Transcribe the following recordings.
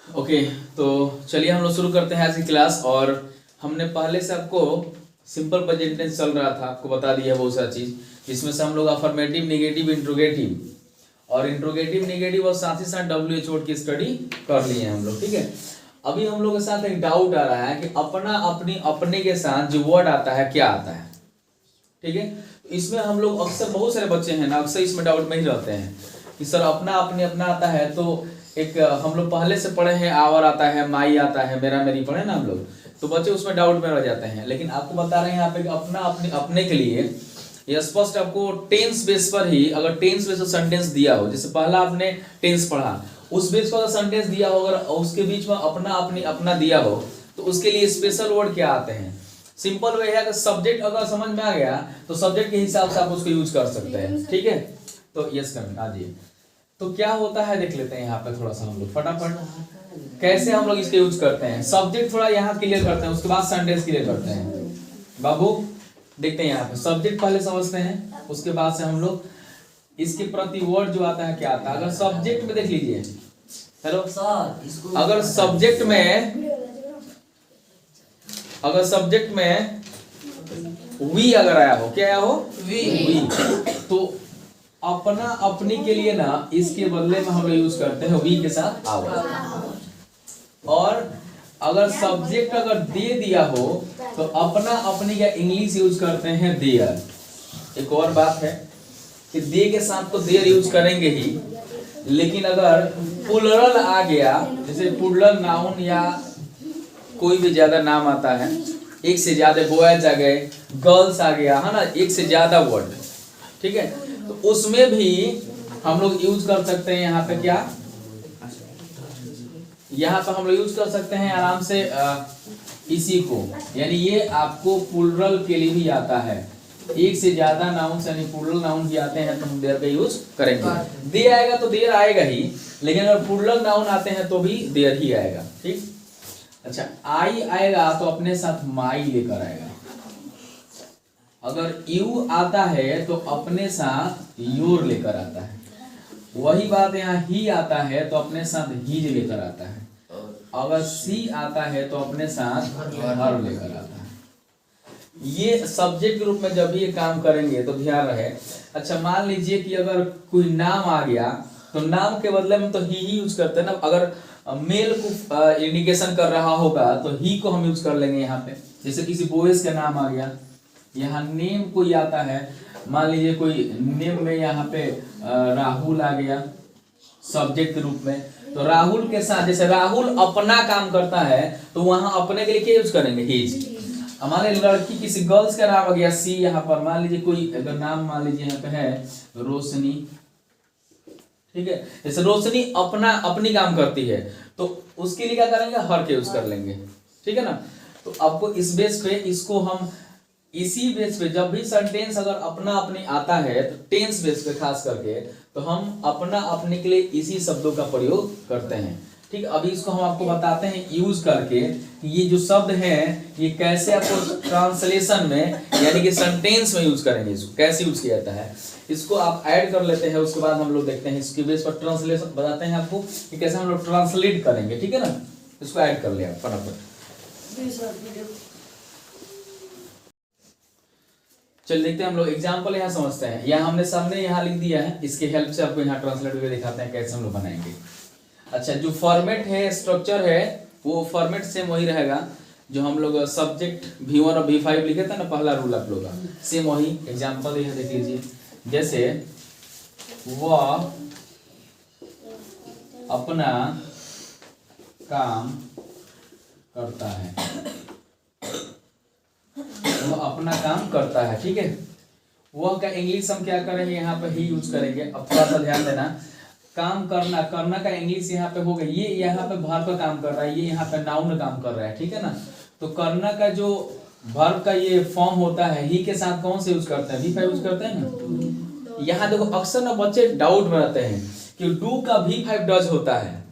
Okay, तो चलिए हम लोग शुरू करते हैं आज की क्लास। और हमने पहले से आपको सिंपल प्रेजेंट टेंस चल रहा था, आपको बता दिया बहुत सारी चीज, जिसमें से हम लोग अफर्मेटिव, नेगेटिव, इंट्रोगेटिव और इंट्रोगेटिव नेगेटिव और साथ ही साथ WH वर्ड की स्टडी कर लिए हैं हम लोग। ठीक है, अभी हम लोग के साथ एक डाउट आ रहा है कि अपना, अपनी, अपने के साथ जो वर्ड आता है क्या आता है। ठीक है, इसमें हम लोग अक्सर, बहुत सारे बच्चे हैं ना, अक्सर इसमें डाउट में ही रहते हैं कि सर अपना, अपने, अपना आता है। तो एक हम लोग पहले से पढ़े हैं, आवर आता है, माई आता है, मेरा, मेरी पढ़े ना हम लोग, तो बच्चे उसमें डाउट में रह जाते हैं। लेकिन आपको बता रहे हैं यहाँ पे कि अपना, अपने, अपने के लिए ये स्पष्ट आपको टेंस बेस पर ही, अगर टेंस बेस पर सेंटेंस दिया हो, जैसे पहला आपने टेंस पढ़ा, उस बेस पर अगर सेंटेंस दिया हो, अगर उसके बीच में अपना, अपनी, अपना दिया हो, तो उसके लिए स्पेशल वर्ड क्या आते हैं। सिंपल वे है कि सब्जेक्ट अगर समझ में आ गया तो सब्जेक्ट के हिसाब से आप उसको यूज कर सकते हैं। ठीक है, तो यस कर आ जाइए। तो क्या होता है देख लेते हैं यहाँ पे थोड़ा सा हम लोग फटाफट कैसे हम लोग इसके यूज करते हैं। सब्जेक्ट थोड़ा यहाँ क्लियर करते हैं, उसके बाद सेंटेंस क्लियर करते हैं। बाबू देखते हैं यहाँ पे सब्जेक्ट पहले समझते हैं, उसके बाद से हम लोग इसके प्रति वर्ड जो आता है क्या आता है। अगर सब्जेक्ट में देख लीजिए, हेलो सर, अगर सब्जेक्ट में वी अगर आया हो, क्या आया हो, वी, तो अपना, अपनी के लिए ना इसके बदले में हम लोग यूज करते हैं वी के साथ आवर। और अगर सब्जेक्ट अगर दे दिया हो तो अपना, अपनी का इंग्लिश यूज करते हैं देयर। एक और बात है कि दे के साथ तो देयर यूज करेंगे ही, लेकिन अगर प्लुरल आ गया, जैसे प्लुरल नाउन या कोई भी ज्यादा नाम आता है, एक से ज्यादा बॉयज आ गए, गर्ल्स आ गया है ना, एक से ज्यादा वर्ड, ठीक है, तो उसमें भी हम लोग यूज कर सकते हैं यहाँ पे क्या, यहाँ पे हम लोग यूज कर सकते हैं आराम से इसी को। यानी ये आपको प्लुरल के लिए भी आता है, एक से ज्यादा नाउन यानी प्लुरल नाउन भी आते हैं तो हम देयर का यूज करेंगे। दे आएगा तो देयर आएगा ही, लेकिन अगर प्लुरल नाउन आते हैं तो भी देयर ही आएगा। ठीक, अच्छा, आई आएगा तो अपने साथ माई लेकर आएगा। अगर यू आता है तो अपने साथ योर लेकर आता है। वही बात यहाँ ही आता है तो अपने साथ हीज लेकर आता है। अगर सी आता है तो अपने साथ हर लेकर आता है। ये सब्जेक्ट के रूप में जब ये काम करेंगे तो ध्यान रहे। अच्छा, मान लीजिए कि अगर कोई नाम आ गया तो नाम के बदले में तो ही यूज करते हैं ना। अगर मेल को इंडिकेशन कर रहा होगा तो ही को हम यूज कर लेंगे यहाँ पे। जैसे किसी बॉयज का नाम आ गया, यहाँ नेम कोई आता है, मान लीजिए कोई नेम में यहाँ पे राहुल आ गया सब्जेक्ट के रूप में, तो राहुल के साथ जैसे राहुल अपना काम करता है तो वहां अपने के लिए क्या यूज करेंगे, हिज। हमारे लड़की किसी गर्ल्स का नाम आ गया सी, यहाँ पर मान लीजिए कोई अगर नाम मान लीजिए यहाँ पे है रोशनी, ठीक है, जैसे रोशनी अपना, अपनी काम करती है तो उसके लिए क्या करेंगे, हर के यूज कर लेंगे। ठीक है ना, तो आपको इस बेस पे, इसको हम इसी बेस पे जब भी सेंटेंस अगर अपना, अपनी आता है तो टेंस बेस पे खास करके तो हम अपना, अपने के लिए इसी शब्दों का प्रयोग करते हैं। ठीक, अभी इसको हम आपको बताते हैं यूज करके कि ये जो शब्द है ये कैसे आपको ट्रांसलेशन में यानी कि सेंटेंस में यूज करेंगे, इसको कैसे यूज किया जाता है। इसको आप ऐड कर लेते हैं, उसके बाद हम लोग देखते हैं इसके बेस पर ट्रांसलेशन बताते हैं आपको कि कैसे हम लोग ट्रांसलेट करेंगे। ठीक है ना, इसको ऐड कर लिया फटाफट। चल देखते हैं हम लोग एग्जाम्पल यहाँ समझते हैं। यहाँ हमने सामने यहाँ लिख दिया है, इसके हेल्प से आपको यहाँ ट्रांसलेट करके दिखाते हैं कैसे हम लोग बनाएंगे। अच्छा, जो फॉर्मेट है, स्ट्रक्चर है, वो फॉर्मेट सेम वही रहेगा जो हम लोग सब्जेक्ट V1 और V5 लिखे थे ना, पहला रूल आप लोग का सेम वही। एग्जाम्पल यहाँ देख लीजिए, जैसे वह अपना काम करता है, वो अपना काम करता है। ठीक है, वह का इंग्लिश हम क्या करेंगे, यहाँ पे ही यूज करेंगे। अब थोड़ा सा ध्यान देना, काम करना, करना का इंग्लिश यहाँ पे होगा, ये यहाँ पे वर्ब का काम कर रहा है, ये यहाँ पे नाउन काम कर रहा है। ठीक है ना, तो करना का जो वर्ब का ये फॉर्म होता है, ही के साथ कौन से यूज करते हैं, V5 यूज करते हैं ना। यहाँ देखो अक्सर ना बच्चे डाउट में रहते हैं कि डू का V5 डज होता है।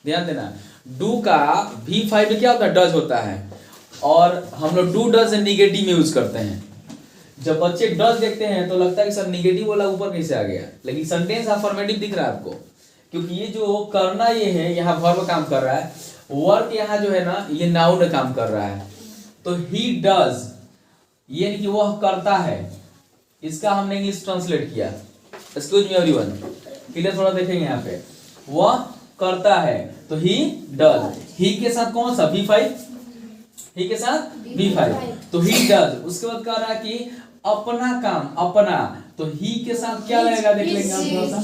ध्यान देना, डू का V5 क्या होता है, डज होता है, और हम लोग डू डज निगेटिव में यूज करते हैं। जब बच्चे डज देखते हैं तो लगता है कि सर निगेटिव वाला ऊपर कैसे आ गया, लेकिन सेंटेंस अफर्मेटिव दिख रहा है आपको क्योंकि ये जो करना ये है, यहाँ वर्ब काम कर रहा है, वर्क यहाँ जो है ना ये नाउन काम कर रहा है। तो ही डज ये नहीं कि वह करता है, इसका हमने इंग्लिश ट्रांसलेट किया। एक्सक्यूज मी एवरीवन, क्लियर थोड़ा देखेंगे यहाँ पे, वह करता है तो ही डज, ही के साथ कौन सा V5, ही के साथ V5, तो ही डज। उसके बाद कह रहा है कि अपना काम, अपना, तो ही के साथ क्या लगेगा देख लेंगे हम थोड़ा सा,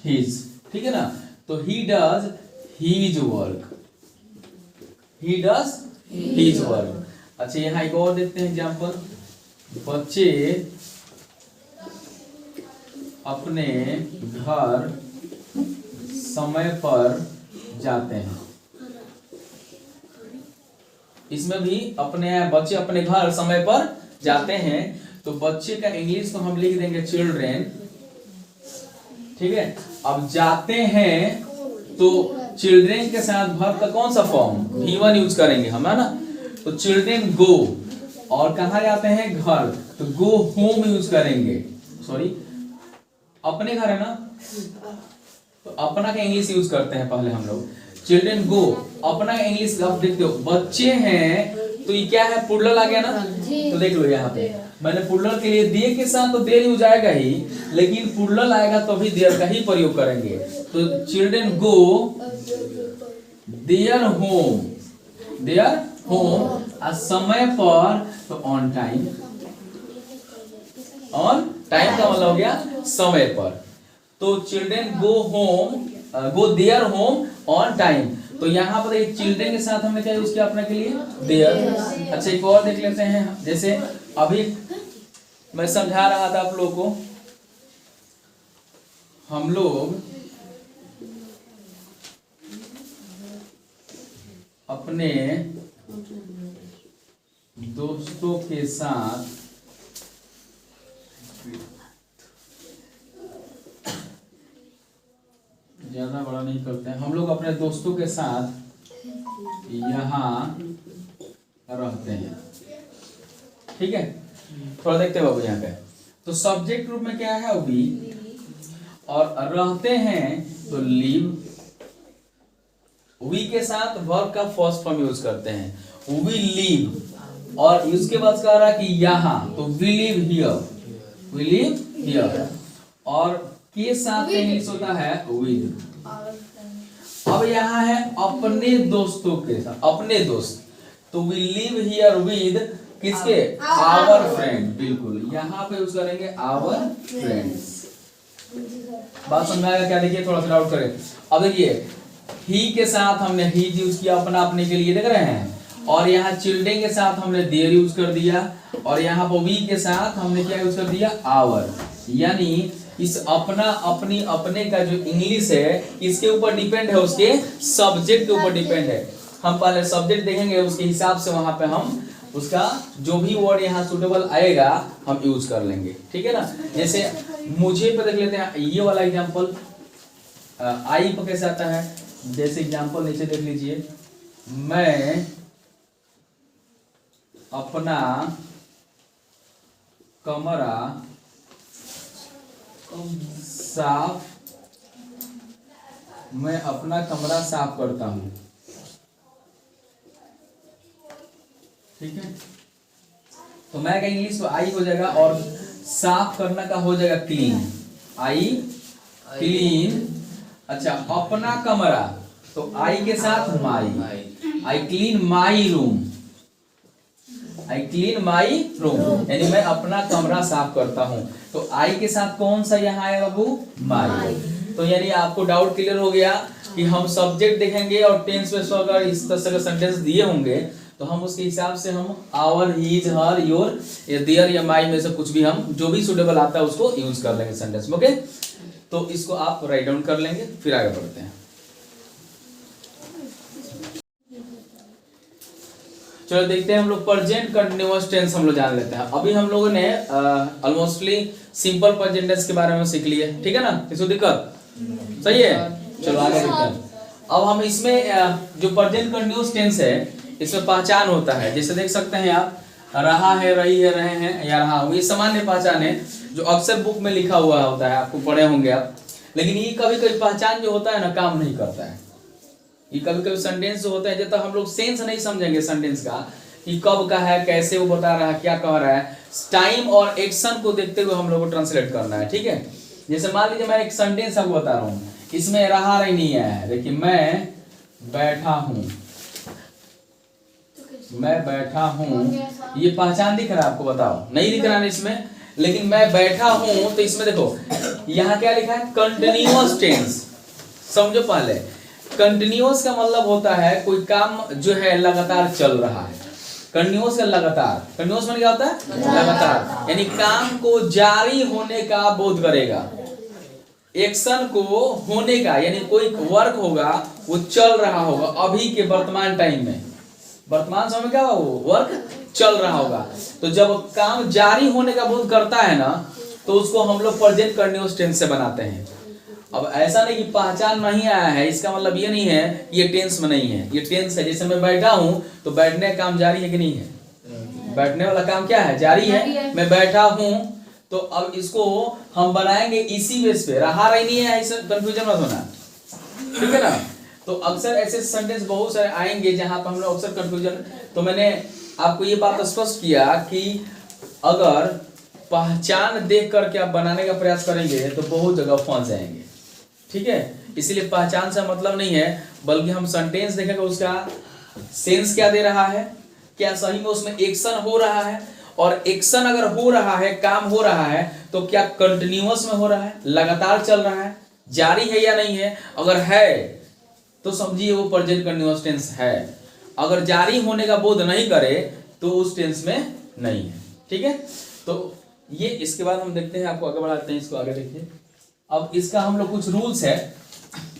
हिज, ठीक है ना। तो he does his work, he does his work. अच्छा यहाँ एक और देखते हैं एग्जांपल, बच्चे अपने घर समय पर जाते हैं। इसमें भी अपने बच्चे अपने घर समय पर जाते हैं, तो बच्चे का इंग्लिश को हम लिख देंगे चिल्ड्रेन, ठीक है। अब जाते हैं तो चिल्ड्रेन के साथ वर्ब का कौन सा फॉर्म, V1 यूज करेंगे हम, है ना। तो चिल्ड्रेन गो, और कहाँ जाते हैं, घर, तो गो होम यूज करेंगे, सॉरी अपने घर है ना, तो अपना का इंग्लिश यूज करते हैं पहले हम लोग। चिल्ड्रेन गो, अपना का इंग्लिश आप देखते हो, बच्चे हैं तो ये क्या है, प्लूरल आ गया ना। तो देख लो यहाँ पे मैंने प्लूरल के लिए दे के साथ तो देयर यूज आएगा ही, लेकिन प्लूरल आएगा तो भी देयर का ही प्रयोग करेंगे। तो children go their home, their home, समय पर तो ऑन टाइम, ऑन टाइम का मतलब हो गया समय पर। तो children go home, go their home on time, तो यहाँ पर एक चिल्ड्रेन के साथ हमने क्या यूज किया अपने के लिए, देयर। अच्छा एक और देख लेते हैं, जैसे अभी मैं समझा रहा था आप लोगों को, हम लोग अपने दोस्तों के साथ ज्यादा बड़ा नहीं करते हैं, हम लोग अपने दोस्तों के साथ यहाँ रहते हैं, ठीक है। थोड़ा देखते हैं बाबू यहाँ पे, तो सब्जेक्ट रूप में क्या है वी, और रहते हैं तो लिव, वी के साथ वर्ब का फर्स्ट फॉर्म यूज करते हैं, वी लिव, और उसके बाद कह रहा है कि यहाँ, तो we live here, we live here, और के साथ इंग्लिश होता है विद। अब यहाँ है अपने दोस्तों के साथ, अपने दोस्त, तो वी लिव हियर विद किसके, आवर फ्रेंड, बिल्कुल यहाँ पे यूज करेंगे आवर फ्रेंड्स। बात समझ में आएगा क्या, देखिए थोड़ा सा डाउट करें। अब देखिए ही के साथ हमने ही यूज किया अपना, अपने के लिए, देख रहे हैं, और यहाँ चिल्ड्रेन के साथ हमने देयर यूज कर दिया, और यहाँ पर वी के साथ हमने क्या यूज कर दिया, आवर। यानी इस अपना, अपनी, अपने का जो इंग्लिश है इसके ऊपर डिपेंड है, उसके सब्जेक्ट के ऊपर डिपेंड है। हम पहले सब्जेक्ट देखेंगे, उसके हिसाब से वहां पे हम उसका जो भी वर्ड यहाँ सुटेबल आएगा हम यूज कर लेंगे, ठीक है ना। जैसे मुझे पे देख लेते हैं, ये वाला एग्जांपल आई पे कैसे आता है, जैसे एग्जांपल नीचे देख लीजिए, मैं अपना कमरा साफ, मैं अपना कमरा साफ करता हूं, ठीक है। तो मैं का इंग्लिश तो आई हो जाएगा, और साफ करना का हो जाएगा क्लीन, आई क्लीन। अच्छा अपना कमरा, तो आई के साथ my, I clean my room, I clean my room, यानी मैं अपना कमरा साफ करता हूं। तो आई के साथ कौन सा यहाँ है बाबू, माई। तो यानी आपको डाउट क्लियर हो गया कि हम सब्जेक्ट देखेंगे और टेंस में अगर इस तरह के सेंटेंस दिए होंगे तो हम उसके हिसाब से हम आवर, हीज, हर, योर या देयर या माई में से कुछ भी हम जो भी सुटेबल आता है उसको यूज कर लेंगे सेंटेंस में, ओके। तो इसको आप राइट डाउन कर लेंगे, फिर आगे बढ़ते हैं। चलो देखते हैं हम लोग प्रेजेंट कंटीन्यूअस टेंस हम लोग जान लेते हैं। अभी हम लोगों ने ऑलमोस्टली सिंपल प्रेजेंट टेंस के बारे में सीख लिए, ठीक है ना, किसी दिक्कत, सही है। चलो आगे देखते हैं। अब हम इसमें जो प्रेजेंट कंटीन्यूअस टेंस है इसमें पहचान होता है, जैसे देख सकते हैं आप, रहा है, रही है, रहे हैं या रहा हूं, ये सामान्य पहचान है जो अक्सर बुक में लिखा हुआ होता है, आपको पढ़े होंगे आप। लेकिन ये कभी कभी पहचान जो होता है ना काम नहीं करता है। ये कभी कभी सेंटेंस जो होता है जब तक हम लोग सेंस नहीं समझेंगे सेंटेंस का कि कब का है, कैसे वो बता रहा है, क्या कह रहा है, टाइम और एक्शन को देखते हुए हम लोग को ट्रांसलेट करना है। ठीक है, जैसे मान लीजिए मैं एक सेंटेंस आपको बता रहा हूँ, इसमें रहा रही नहीं है। देखिए मैं बैठा हूँ, मैं बैठा हूँ, ये पहचान दिख रहा है आपको? बताओ, नहीं दिख रहा है इसमें, लेकिन मैं बैठा हूँ तो इसमें देखो यहाँ क्या लिखा है? Continuous tense. समझो पहले, कंटिन्यूअस का मतलब होता है कोई काम जो है लगातार चल रहा है। कंटिन्यूअस का लगातार, कंटिन्यूअस मतलब क्या होता है? लगातार, यानी काम को जारी होने का बोध करेगा, एक्शन को होने का, यानी कोई वर्क होगा वो चल रहा होगा अभी के वर्तमान टाइम में, वर्तमान समय में क्या होगा? वो वर्क चल रहा होगा। तो जब काम जारी होने का बोध करता है ना तो उसको हम लोग प्रेजेंट कंटिन्यूअस टेंस से बनाते हैं। अब ऐसा नहीं कि पहचान नहीं आया है, इसका मतलब ये नहीं है ये टेंस में नहीं है, ये टेंस है। जैसे मैं बैठा हूं तो बैठने का काम जारी है कि नहीं है? बैठने वाला काम क्या है? जारी है। मैं बैठा हूं तो अब इसको हम बनाएंगे इसी बेस पे, रहा रही नहीं है, इससे कंफ्यूजन मत होना, ठीक है ना। तो अक्सर ऐसे सेंटेंस बहुत सारे आएंगे जहां पर हम लोग अक्सर कंफ्यूजन, तो मैंने आपको ये बात स्पष्ट किया कि अगर पहचान देख करके आप बनाने का प्रयास करेंगे तो बहुत जगह फंस जाएंगे, ठीक है। इसलिए पहचान से मतलब नहीं है, बल्कि हम सेंटेंस देखेंगे उसका सेंस क्या दे रहा है, क्या सही में उसमें एक्शन हो रहा है, और एक्शन अगर हो रहा है, काम हो रहा है, तो क्या कंटिन्यूअस में हो रहा है, लगातार चल रहा है, जारी है या नहीं है। अगर है तो समझिए वो प्रेजेंट कंटिन्यूअस टेंस है, अगर जारी होने का बोध नहीं करे तो उस टेंस में नहीं है, ठीक है। तो ये इसके बाद हम देखते हैं, आपको आगे बढ़ाते हैं, इसको आगे देखिए। अब इसका हम लोग कुछ रूल्स है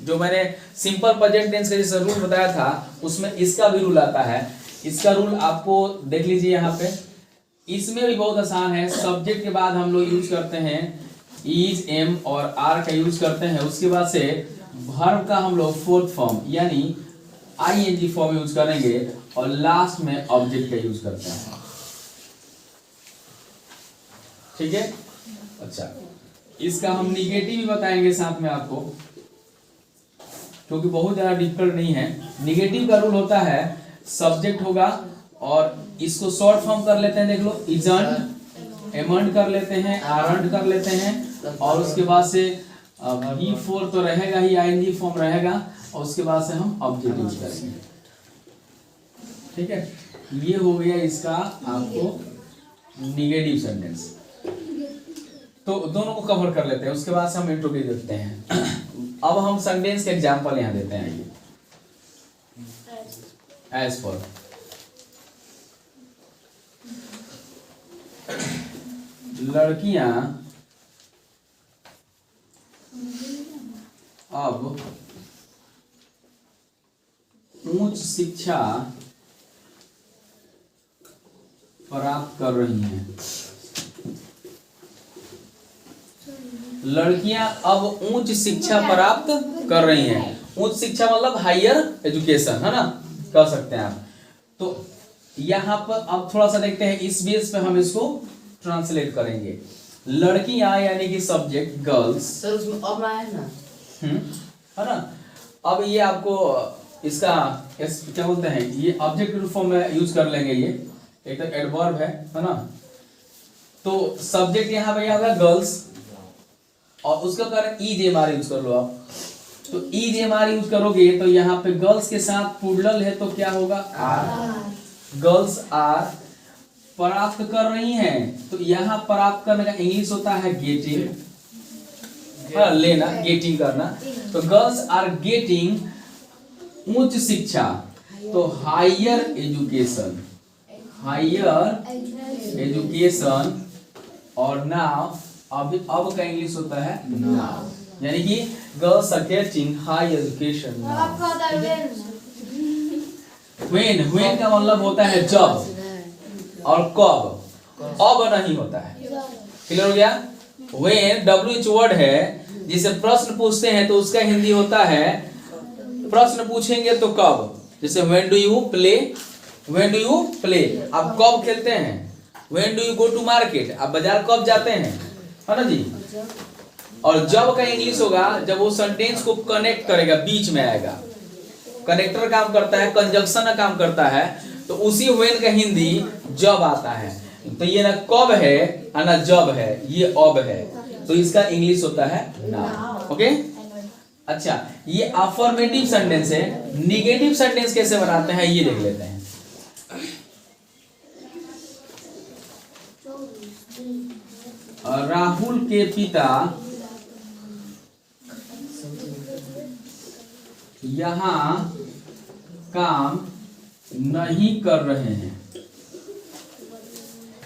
जो मैंने सिंपल प्रेजेंट टेंस का जैसे रूल बताया था उसमें इसका भी रूल आता है। इसका रूल आपको देख लीजिए यहाँ पे, इसमें भी बहुत आसान है। सब्जेक्ट के बाद हम लोग यूज करते हैं इज, एम और आर का यूज करते हैं। उसके बाद से वर्ब का हम लोग फोर्थ फॉर्म यानी आईएनजी फॉर्म यूज करेंगे, और लास्ट में ऑब्जेक्ट का यूज करते हैं, ठीक है। अच्छा, इसका हम निगेटिव भी बताएंगे साथ में आपको, क्योंकि बहुत ज्यादा डिफिकल्ट नहीं है। निगेटिव का रूल होता है सब्जेक्ट होगा और इसको शॉर्ट फॉर्म कर लेते हैं, देख लो, इजंट, एमंड कर लेते हैं, आरंट कर लेते हैं, और उसके बाद से बी फोर तो रहेगा ही, आईएनजी फॉर्म रहेगा, और उसके बाद से हम ऑब्जेक्ट यूज करेंगे, ठीक है। ये हो गया इसका आपको निगेटिव सेंटेंस। तो दोनों को कवर कर लेते हैं, उसके बाद से हम इंट्रोड्यूस देखते हैं। अब हम सेंटेंस के एग्जांपल यहां देते हैं। एज फॉर, लड़कियां अब उच्च शिक्षा प्राप्त कर रही हैं। लड़कियां अब उच्च शिक्षा प्राप्त कर रही हैं। उच्च शिक्षा मतलब हायर एजुकेशन, है ना, कह सकते हैं आप। तो यहाँ पर अब थोड़ा सा देखते हैं, इस बेस पे हम इसको ट्रांसलेट करेंगे। लड़कियां यानी कि सब्जेक्ट गर्ल्स, सर उसमें अब है ना, है ना। अब ये आपको इसका क्या बोलते हैं, ये ऑब्जेक्ट रूप फॉर्म में यूज कर लेंगे। ये एक तो एडवर्ब है ना। तो सब्जेक्ट यहाँ पे क्या होगा, गर्ल्स, और उसका कारण ईज एम आर यूज कर लो आप। तो ईज एम आर यूज करोगे तो यहाँ पे गर्ल्स के साथ प्लूरल है तो क्या होगा, आर। गर्ल्स आर प्राप्त कर रही हैं, तो यहाँ प्राप्त करने का इंग्लिश होता है गेटिंग, लेना, गेटिंग करना। तो गर्ल्स आर गेटिंग उच्च शिक्षा, तो हायर एजुकेशन, हायर एजुकेशन। और नाउ अब का इंग्लिश होता है नाउ, यानी कि girls are getting high education now. When का मतलब होता है जब, और कब, अब नहीं होता है। क्लियर हो गया। व्हेन WH वर्ड है, जिसे प्रश्न पूछते हैं तो उसका हिंदी होता है, प्रश्न पूछेंगे तो कब, जैसे when do you play, when do you play, आप कब खेलते हैं। When do you go to market, आप बाजार कब जाते हैं, है ना जी। और जब का इंग्लिश होगा जब वो सेंटेंस को कनेक्ट करेगा, बीच में आएगा। कनेक्टर काम करता है, कंजंक्शन का काम करता है, तो उसी व्हेन का हिंदी जब आता है। तो ये ना कब है और ना जब है, ये अब है, तो इसका इंग्लिश होता है नाउ। ओके, अच्छा ये अफर्मेटिव सेंटेंस है। निगेटिव सेंटेंस कैसे बनाते हैं ये देख लेते हैं। राहुल के पिता यहाँ काम नहीं कर रहे हैं,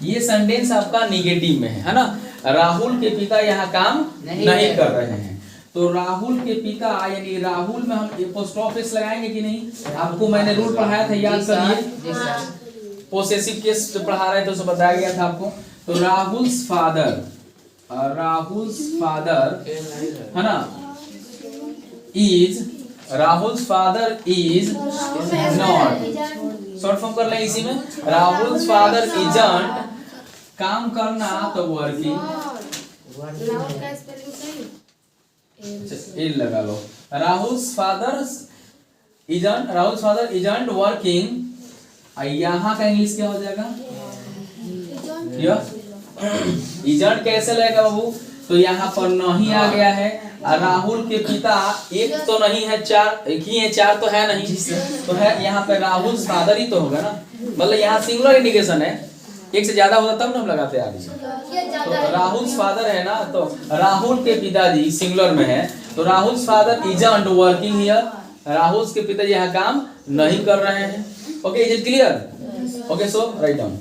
ये सेंटेंस आपका निगेटिव में है ना। राहुल के पिता यहाँ काम नहीं कर रहे हैं, तो राहुल के पिता यानी राहुल में हम एपोस्ट्रोफिस लगाएंगे कि नहीं? आपको मैंने रूल पढ़ाया था, याद करिए। पोसेसिव केस पढ़ा रहे थे तो बताया गया था आपको। तो राहुल्स फादर है ना is, Rahul's father is not, short form कर ले इसी में, राहुल्स फादर इजंट, काम करना तो वर्किंग, एल लगा लो, राहुल्स फादर इजंट वर्किंग। यहाँ का इंग्लिश क्या हो जाएगा? इजंट कैसे लगेगा बाबू? तो यहाँ पर नहीं आ गया है। राहुल के पिता एक तो नहीं है, चार, एक ही है, चार तो है नहीं, तो है यहाँ पे राहुल फादर ही तो होगा ना। मतलब यहाँ सिंगुलर इंडिकेशन है, एक से ज्यादा होता तब ना हम लगाते आगे। तो राहुल फादर है ना, तो राहुल के पिताजी सिंगुलर में है, तो Rahul father isn't working here, Rahul के पिताजी यहाँ काम नहीं कर रहे हैं। Okay, is it clear? Okay, so write down.